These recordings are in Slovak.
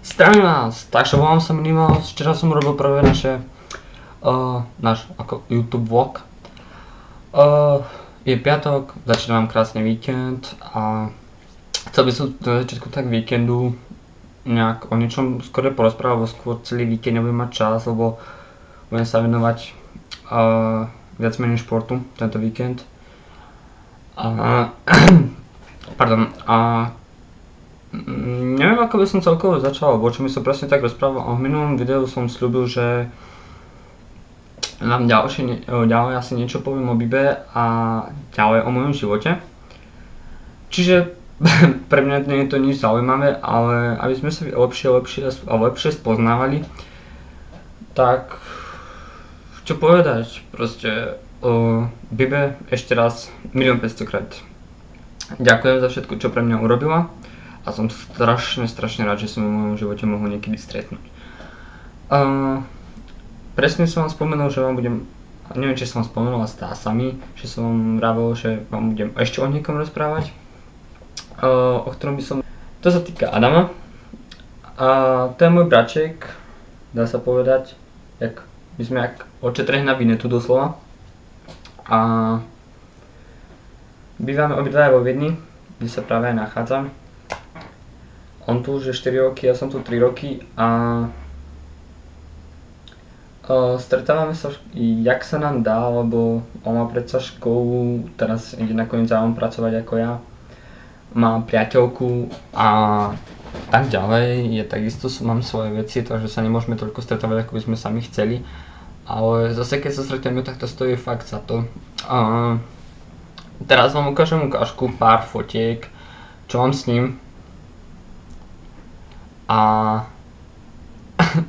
Zdravím vás, takže volám sa Minimalus, včera som robil prvé náš ako YouTube vlog. Je piatok, začína nám krásny víkend a chcel by som na začiatku tak víkendu nejak o niečom skôr porozprávať, lebo skôr celý víkend nebudem mať čas, lebo budem sa venovať viac menej športu tento víkend. Neviem, ako by som celkovo začal, alebo čo mi som presne tak rozprával, a v minulom videu som sľúbil, že vám ďalej asi niečo poviem o Bibe a ďalej o mojom živote. Čiže pre mňa nie je to nič zaujímavé, ale aby sme sa lepšie spoznávali, tak čo povedať, proste o Bibe ešte raz 1 500 krát ďakujem za všetko, čo pre mňa urobila. A som strašne rád, že som v mojom živote mohol niekedy stretnúť. Presne som vám spomenul, že vám budem, neviem, či som vám spomenul, ale zdá sa mi, že som vám vravil, že vám budem ešte o niekom rozprávať, o ktorom by som... To sa týka Adama. To je môj braček, dá sa povedať, my sme jak očetreh na Vinetu doslova. Bývame obidvaja vo Viedni, kde sa práve aj nachádzam. On tu už je 4 roky, ja som tu 3 roky a stretávame sa, jak sa nám dá, lebo on má predsa školu, teraz ide nakoniec za mnou pracovať ako ja. Má priateľku a tak ďalej, takisto mám svoje veci, takže sa nemôžeme toľko stretávať, ako by sme sami chceli. Ale zase keď sa stretneme, tak to stojí fakt za to. Teraz vám ukážem ukážku, pár fotiek, čo mám s ním. A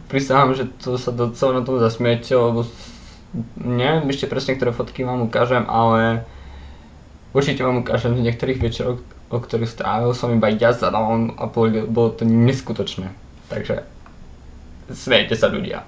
prisahám, že to sa docela na tom zasmiete, lebo neviem ešte presne, ktoré fotky vám ukážem, ale určite vám ukážem z niektorých večerov, o ktorých strávil som iba ja s Adamom a bolo to neskutočné. Takže smejte sa, ľudia.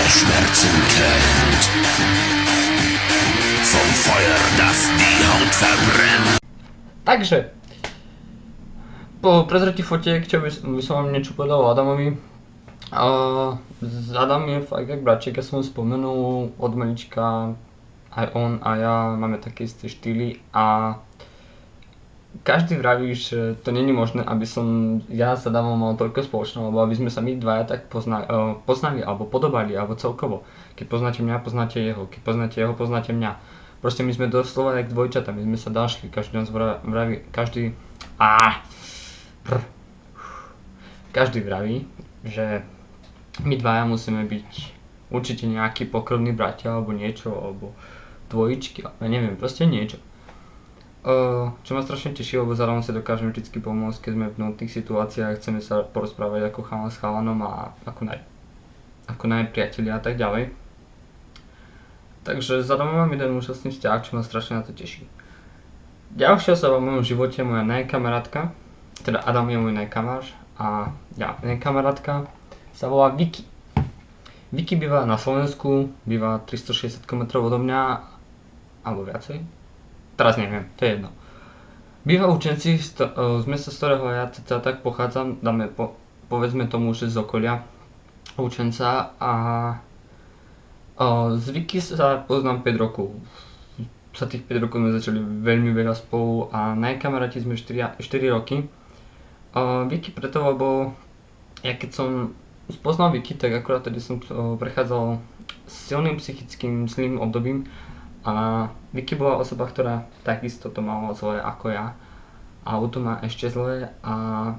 Schmerzen kennt, vom Feuer, das die Haut verbrennt. Takže, po prezretí fotiek, čo by som vám niečo povedal o Adamovi. Adam je fakt jak braček, ja som ho spomenul od malička, aj on a ja máme také isté štýly a každý vraví, že to není možné, aby som ja s Adamom mal toľko spoločného, alebo aby sme sa my dvaja tak poznali, alebo podobali, alebo celkovo. Keď poznáte mňa, poznáte jeho, keď poznáte jeho, poznáte mňa. Proste my sme doslova jak dvojčata, my sme sa našli, každý nás vraví, každý vraví, že my dvaja musíme byť určite nejakí pokrvní bratia, alebo niečo, alebo dvojičky, ale neviem, proste niečo. Čo ma strašne teší, lebo zároveň sa dokážeme vždy pomôcť, keď sme v nutných situáciách, chceme sa porozprávať ako chalan s chalanom a ako najpriatelia a tak ďalej. Takže zároveň mám jeden úžasný vzťah, čo ma strašne na to teší. Ďalšia osoba v mojom živote je moja najkamarátka, teda Adam je môj najkamáš a najkamarátka sa volá Vicky. Vicky býva na Slovensku, býva 360 km odo mňa, alebo viacej. Teraz neviem, to je jedno. Býva Učenci, z mesta, z ktorého ja tak pochádzam, povedzme tomu, že z okolia Učenca a z Vicky sa poznám 5 rokov. Za tých 5 rokov sme začali veľmi veľa spolu a najkamaráti sme 4 roky. Vicky preto, lebo ja keď som spoznal Vicky, tak akurát tedy som prechádzal silným psychickým zlým obdobím. A Vicky bola osoba, ktorá takisto to mala zlé ako ja. A to má ešte zlé a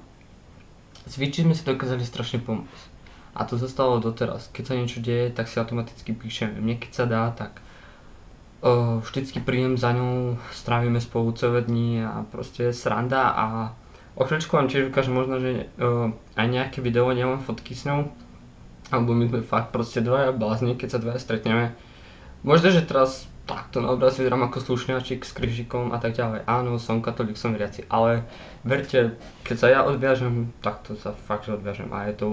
s Vicky sme si dokázali strašne pomôcť. A to zostalo doteraz. Keď sa niečo deje, tak si automaticky píšeme. Mne keď sa dá, tak vždycky prídem za ňou, strávime spolu celé dni a proste sranda a o chvíľučku vám tiež ukážem možno, že aj nejaké video, nemám fotky s ňou. alebo my sme fakt proste dvaja blázni, keď sa dvaja stretneme. Možno, že teraz takto na obraz vyzerám ako slušňačik s krížikom a tak ďalej. Áno, som katolík, som veriaci, ale verte, keď sa ja odviažem, tak to sa fakt, že odviažem a je to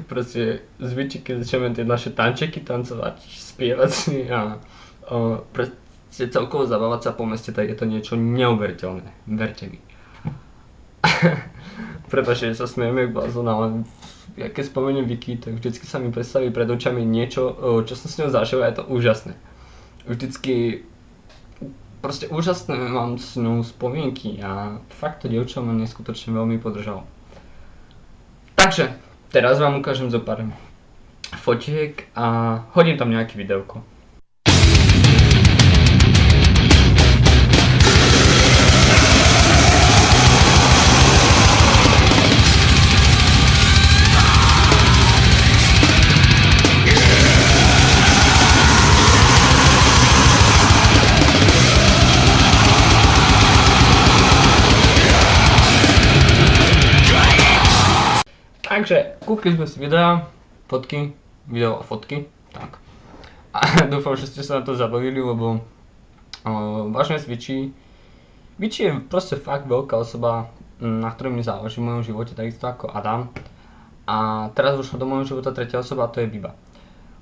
proste zvyčky, keď začneme tie naše tančeky tancovať, spievať si a proste celkovo zabávať sa po meste, tak je to niečo neuveriteľné, verte mi. Prepáčte, že sa smejeme jak blázon, ale ja keď spomeniem Viki, tak vždycky sa mi predstaví pred očami niečo, čo som s ňou zažil a je to úžasné. Vždycky proste úžasné mám s ňou spomienky a fakt to dievča ma neskutočne veľmi podržalo. Takže, teraz vám ukážem zo pár fotiek a hodím tam nejaké videoko. Takže kúpili sme si video a fotky, tak. A dúfam, že ste sa na to zabavili, lebo vážne Vici je proste fakt veľká osoba, na ktorej mi záleží v mojom živote, takisto ako Adam. A teraz už do môjho života tretia osoba a to je Biba.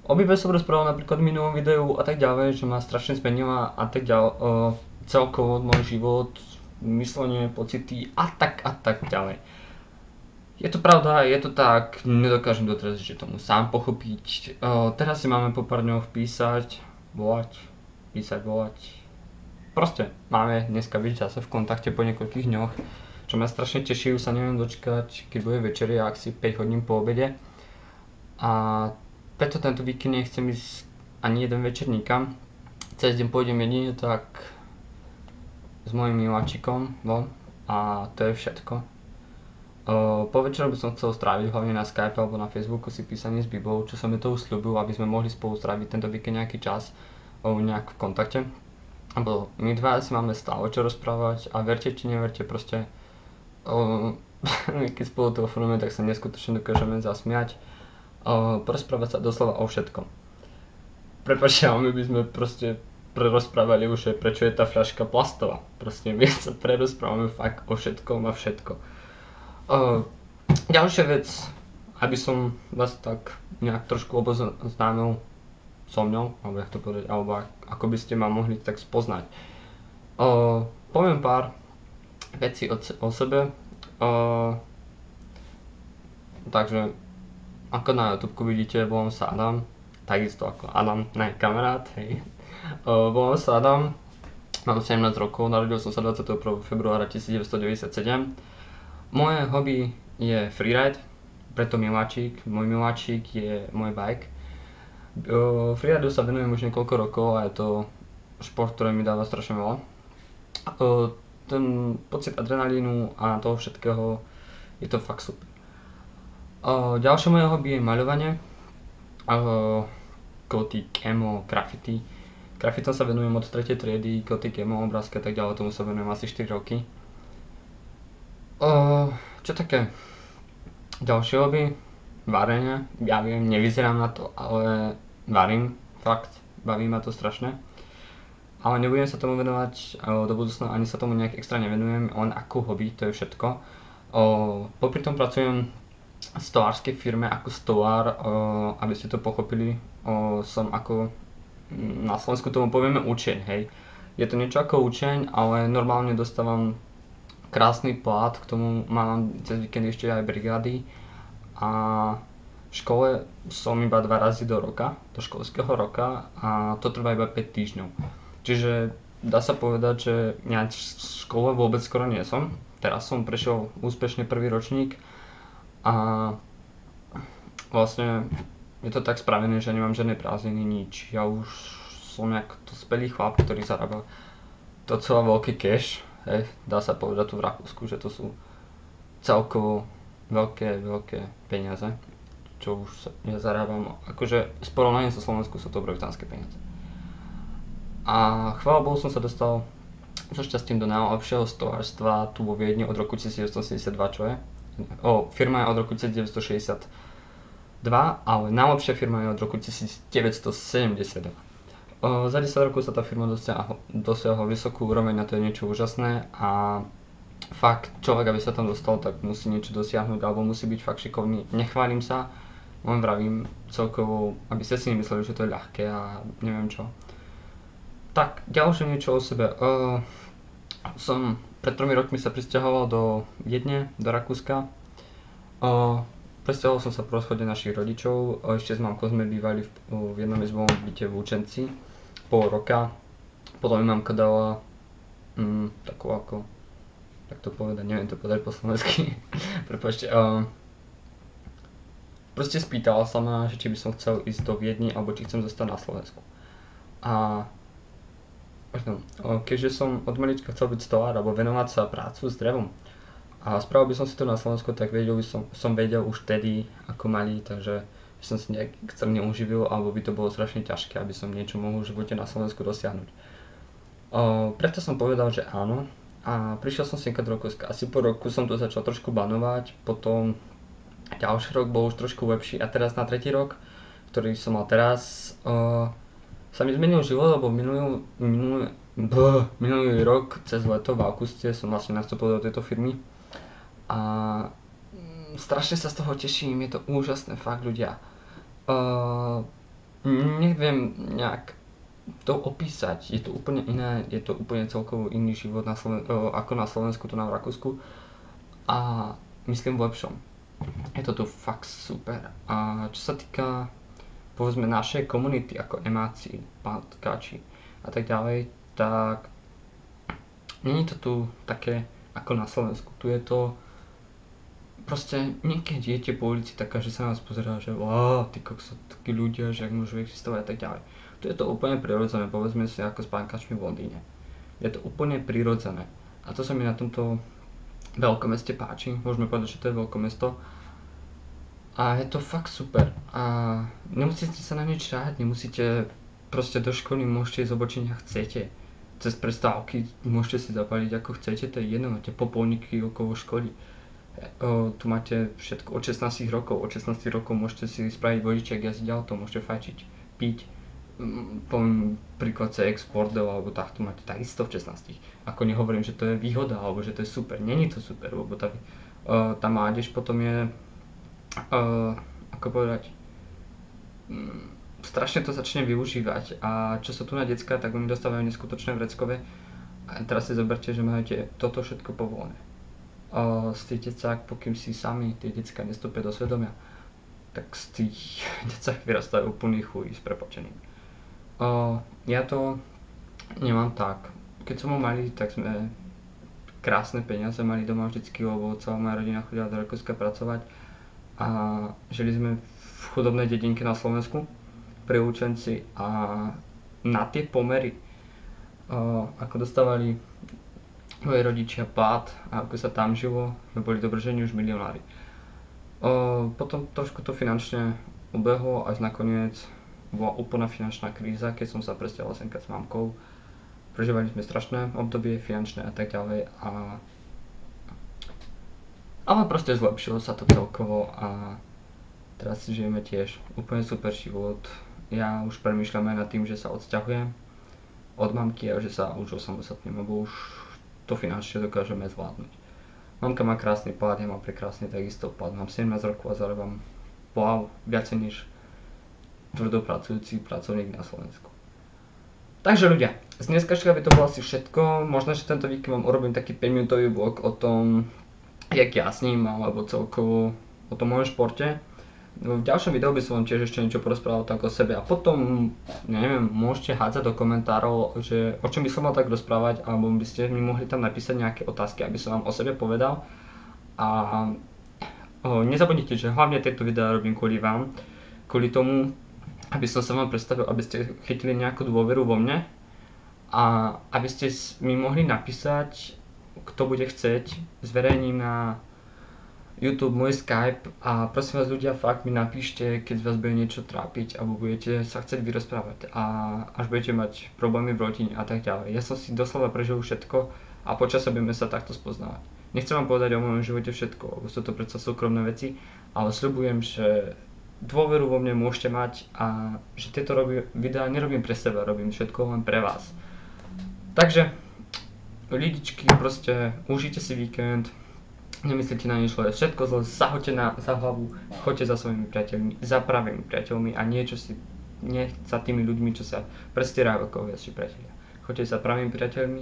O Bibe som rozprával napríklad v minulom videu a tak ďalej, že ma strašne zmenila a tak ďalej, celkovo môj život, myslenie, pocity a tak ďalej. Je to pravda, je to tak, nedokážem doteraz ešte tomu sám pochopiť. Teraz si máme po pár dňoch volať. Proste máme dneska byť zase v kontakte po niekoľkých dňoch, čo ma strašne teší, už sa neviem dočkať, keď bude večeria, ak si 5 hodín po obede. A preto tento víkend nechcem ísť ani jeden večer nikam. Cez deň pôjdem jedine tak s mojím miláčikom von a to je všetko. Po večeru by som chcel stráviť hlavne na Skype alebo na Facebooku si písanie s Bibou, čo som mi to usľúbil, aby sme mohli spolu stráviť tento víkend nejaký čas nejak v kontakte. Lebo my dva si máme stále čo rozprávať a verte či neverte, proste keď spolu telefonujeme, tak sa neskutočne dokážeme zasmiať, porozprávať sa doslova o všetkom. Prepáčte, ale my by sme proste prerozprávali už, prečo je tá fľaška plastová. Proste my sa prerozprávame fakt o všetkom a všetko. Ďalšia vec, aby som vás tak nejak trošku oboznámil so mňou, alebo jak to povedať, alebo ako by ste ma mohli tak spoznať. Poviem pár vecí o sebe, takže ako na YouTube vidíte, volám sa Adam, takisto ako Adam, ne kamarát, hej. Volám sa Adam, mám 17 rokov, narodil som sa 21. februára 1997. Moje hobby je freeride, preto miláčik, môj miláčik je môj bike. Freeridu sa venujem už niekoľko rokov a je to šport, ktorý mi dáva strašne veľa. Ten pocit adrenalínu a toho všetkého, je to fakt super. Ďalšie moje hobby je maľovanie, gothic, emo, graffiti. Graffitom sa venujem od 3. triedy, gothic, emo, obrázky a tak ďalej, tomu sa venujem asi 4 roky. Čo také? Ďalšie hobby? Varenie. Ja viem, nevyzerám na to, ale varím. Fakt, baví ma to strašne. Ale nebudem sa tomu venovať do budúcna, ani sa tomu nejak extra nevenujem, len ako hobby, to je všetko. Popri tom pracujem v stolárskej firme ako stolár, aby ste to pochopili. Som ako, na Slovensku tomu povieme učeň, hej. Je to niečo ako učeň, ale normálne dostávam krásny plat, k tomu mám cez víkend ešte aj brigády a v škole som iba 2 razy do školského roka a to trvá iba 5 týždňov. Čiže dá sa povedať, že ja v škole vôbec skoro nie som. Teraz som prešiel úspešne prvý ročník a vlastne je to tak spravené, že nemám žiadne prázdniny, nič. Ja už som jak dospelý chlap, ktorý zarába docela veľký cash. Dá sa povedať tu v Rakúsku, že to sú celkovo veľké peniaze, čo už ja zarábam. Akože s porovnaním so Slovensku sú to obrovitánske peniaze. A chvála Bohu som sa dostal so šťastím do najlepšieho stolárstva tu vo Viedni od roku 1982, čo je. Firma je od roku 1960 ale najlepšia firma je od roku 1972. Za 10 rokov sa tá firma dosiahla vysokú úroveň a to je niečo úžasné a fakt človek, aby sa tam dostal, tak musí niečo dosiahnuť alebo musí byť fakt šikovný. Nechválim sa, len vravím celkovo, aby ste si nemysleli, že to je ľahké a neviem čo. Tak, ďalšie niečo o sebe. Som pred 3 rokmi sa prisťahoval do Viedne, do Rakúska. Presťahoval som sa po rozchode našich rodičov, ešte s mamkou sme bývali v jednom izbovom byte v Lučenci pol roka. Potom mi mamka dala takú ako, tak to povedať, neviem to povedať po slovensky, prepáčte. Proste spýtala sa ma, že či by som chcel ísť do Viedne alebo či chcem zostať na Slovensku. A keďže som od malička chcel byť stolár alebo venovať sa prácu s drevom a spravil by som si to na Slovensku, tak som vedel už vtedy ako malý, takže by som si nejak extrémne uživil alebo by to bolo strašne ťažké, aby som niečo mohol v živote na Slovensku dosiahnuť. Preto som povedal, že áno a prišiel som sem do Rakúska. Asi po roku som to začal trošku banovať, potom ďalší rok bol už trošku lepší a teraz na tretí rok, ktorý som mal teraz, sa mi zmenil život, lebo minulý rok cez leto v auguste som vlastne nastúpil do tejto firmy a strašne sa z toho teším, je to úžasné, fakt ľudia. Neviem nejak to opísať, je to úplne iné, je to úplne celkovo iný život ako na Slovensku, tu na Rakúsku a myslím v lepšom. Je to tu fakt super. A čo sa týka povedzme našej komunity ako emáci, pátkači a tak ďalej, tak není to tu také ako na Slovensku. Tu je to proste niekedy idete po ulici taká, že sa nás pozerá, že wow, ty kokso, takí ľudia, že ak môžu existovať a tak ďalej. Tu je to úplne prirodzené, povedzme si ako s pánkačmi v Londýne. Je to úplne prirodzené. A to sa mi na tomto veľkomeste páči, môžeme povedať, že to je veľkomesto. A je to fakt super. A nemusíte sa na nič ráhať, nemusíte proste do školy, môžete ísť obočenia chcete. Cez prestávky môžete si zapaliť ako chcete, to je jedno, máte popolníky okolo školy. Tu máte všetko od 16 rokov, od 16 rokov môžete si spraviť vodiček, jazdiť auto, môžete fajčiť, piť. Poviem príklad CX bordel alebo takto máte takisto v 16. Ako nehovorím, že to je výhoda alebo že to je super, není to super, lebo tá mládež potom je, ako povedať, strašne to začne využívať a čo sú tu na decka, tak oni dostávajú neskutočné vreckové a teraz si zoberte, že máte toto všetko povolené. Z tých decák, pokým si sami tie decka nestúpia do svedomia, tak z tých decák vyrastajú úplný chuj s prepočením. Ja to nemám tak. Keď som bol malý, tak sme krásne peniaze mali doma vždycky, lebo celá moja rodina chodila do Rakúska pracovať a žili sme v chudobnej dedinke na Slovensku pri Lučenci a na tie pomery, ako dostávali moji rodičia plat a ako sa tam žilo, sme boli dobržení už milionári. Potom trošku to finančne ubehlo, až nakoniec bola úplná finančná kríza, keď som sa presťahoval semka s mamkou. Prežívali sme strašné obdobie finančné a tak ďalej ale proste zlepšilo sa to celkovo a teraz si žijeme tiež úplne super život. Ja už premýšľam aj nad tým, že sa odsťahujem od mamky a že sa už osamostatním, lebo už to finančne dokážeme zvládnuť. Mamka má krásny plat, ja mám prekrásny takisto plat, mám 17 rokov a zarábam viacej než tvrdopracujúci pracovník na Slovensku. Takže ľudia, z dneskačka by to bolo asi všetko, možno, že tento víkend vám urobím taký 5-minútový vlog o tom, jak ja sním, alebo celkovo o tom mojom športe. V ďalšom videu by som vám tiež ešte niečo porozprával tak o sebe a potom, neviem, môžete hádzať do komentárov, že o čom by som mal tak rozprávať, alebo by ste mi mohli tam napísať nejaké otázky, aby som vám o sebe povedal. A nezabudnite, že hlavne tieto videá robím kvôli vám, kvôli tomu, aby som sa vám predstavil, aby ste chytili nejakú dôveru vo mne a aby ste mi mohli napísať, kto bude chceť, zverejním na YouTube môj Skype a prosím vás ľudia, fakt mi napíšte, keď vás bude niečo trápiť alebo budete sa chcieť vyrozprávať a až budete mať problémy v rodine a tak ďalej. Ja som si doslova prežil všetko a počasie budeme sa takto spoznávať. Nechcem vám povedať o mojom živote všetko, lebo sú to predsa súkromné veci, ale sľubujem, že dôveru vo mne môžete mať a že tieto videá nerobím pre seba, robím všetko len pre vás. Takže ľudičky, proste užite si víkend, nemyslite na nič, všetko zle, zahoďte za hlavu, choďte za svojimi priateľmi, za pravými priateľmi a nie za tými ľuďmi, čo sa prestierajú ako vaši priatelia. Choďte za pravými priateľmi,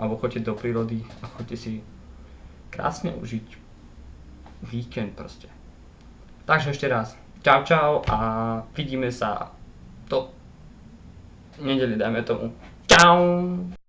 alebo choďte do prírody a choďte si krásne užiť víkend proste. Takže ešte raz, čau a vidíme sa do nedeli, dajme tomu. Čau!